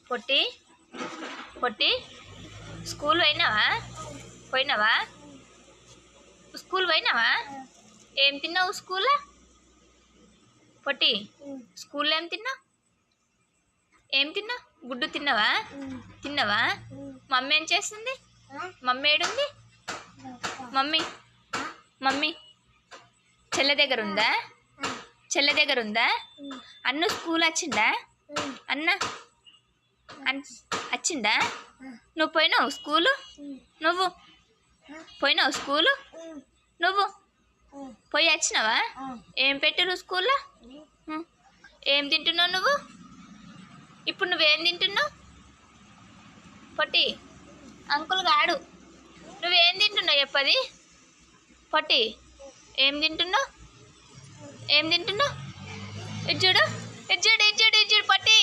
పొట్టి పొట్టి school పోయినావా school పోయినావా? ఏం తిన్నావు స్కూల్లో? పొట్టి స్కూల్లో ఏం తిన్నావు? గుడ్డు తిన్నావా? మమ్మీ ఏం చేస్తుంది? మమ్మీ ఏడుంది? మమ్మీ చెల్లె దగ్గర ఉందా? అన్న స్కూల్ వచ్చిందా? అన్న వచ్చిందా? నువ్వు పోయినావు స్కూలు? నువ్వు పోయినావు స్కూలు? నువ్వు పోయి వచ్చినావా? ఏం పెట్టారు స్కూల్లో? ఏం తింటున్నావు నువ్వు? ఇప్పుడు నువ్వేం తింటున్నావు? పొట్టి అంకుల్ గాడు నువ్వేం తింటున్నావు చెప్పది? పొట్టి ఏం తింటున్నావు? ఇటు చూడు పొట్టి.